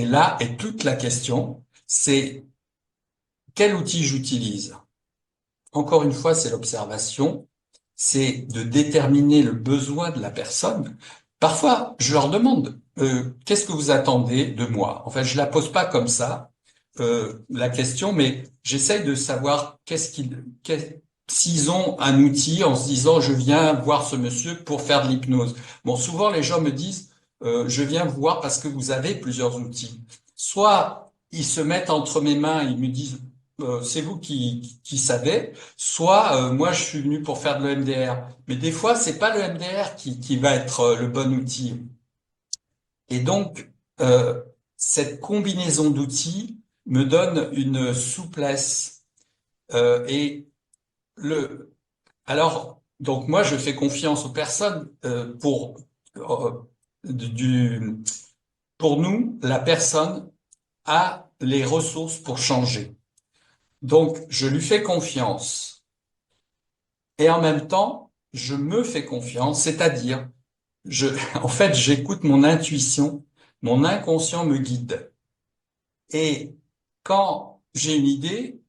là est toute la question, c'est quel outil j'utilise? Encore une fois, c'est l'observation, c'est de déterminer le besoin de la personne. Parfois, je leur demande, qu'est-ce que vous attendez de moi? En fait, je la pose pas comme ça, la question, mais j'essaye de savoir s'ils ont un outil en se disant, je viens voir ce monsieur pour faire de l'hypnose. Bon, souvent, les gens me disent, je viens vous voir parce que vous avez plusieurs outils. Soit ils se mettent entre mes mains, ils me disent, c'est vous qui savez, soit moi je suis venu pour faire de l'EMDR. Mais des fois, c'est pas le MDR qui va être le bon outil. Et donc, cette combinaison d'outils me donne une souplesse. Et le, donc moi, je fais confiance aux personnes euh, du, pour nous, la personne a les ressources pour changer. Donc, je lui fais confiance. Et en même temps, je me fais confiance, c'est-à-dire, en fait, j'écoute mon intuition, mon inconscient me guide. Et quand j'ai une idée,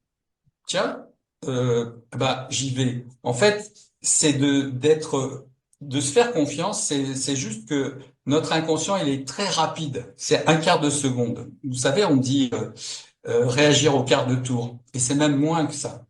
tiens, bah, j'y vais. En fait, c'est de se faire confiance. C'est juste que notre inconscient, il est très rapide. C'est un quart de seconde. Vous savez, on dit réagir au quart de tour, et c'est même moins que ça.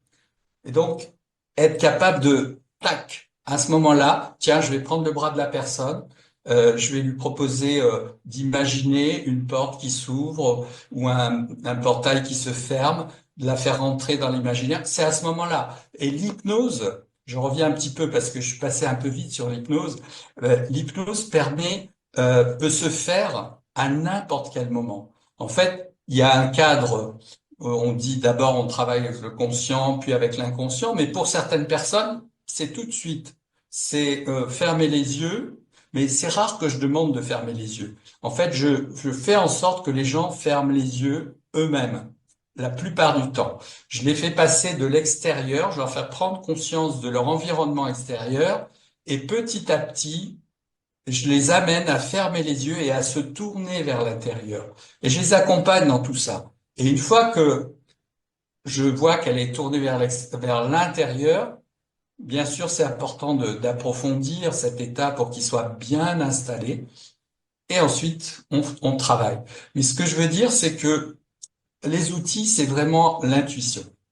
Et donc, être capable de, tac, à ce moment-là, tiens, je vais prendre le bras de la personne, je vais lui proposer d'imaginer une porte qui s'ouvre ou un portail qui se ferme, de la faire rentrer dans l'imaginaire. C'est à ce moment-là. Et l'hypnose, je reviens un petit peu parce que je suis passé un peu vite sur l'hypnose, l'hypnose peut se faire à n'importe quel moment. En fait, il y a un cadre. On dit d'abord on travaille avec le conscient, puis avec l'inconscient, mais pour certaines personnes, c'est tout de suite. C'est fermer les yeux, mais c'est rare que je demande de fermer les yeux. En fait, je fais en sorte que les gens ferment les yeux eux-mêmes, la plupart du temps. Je les fais passer de l'extérieur, je leur fais prendre conscience de leur environnement extérieur, et petit à petit, je les amène à fermer les yeux et à se tourner vers l'intérieur. Et je les accompagne dans tout ça. Et une fois que je vois qu'elle est tournée vers l'intérieur, bien sûr, c'est important d'approfondir cet état pour qu'il soit bien installé. Et ensuite, on travaille. Mais ce que je veux dire, c'est que les outils, c'est vraiment l'intuition.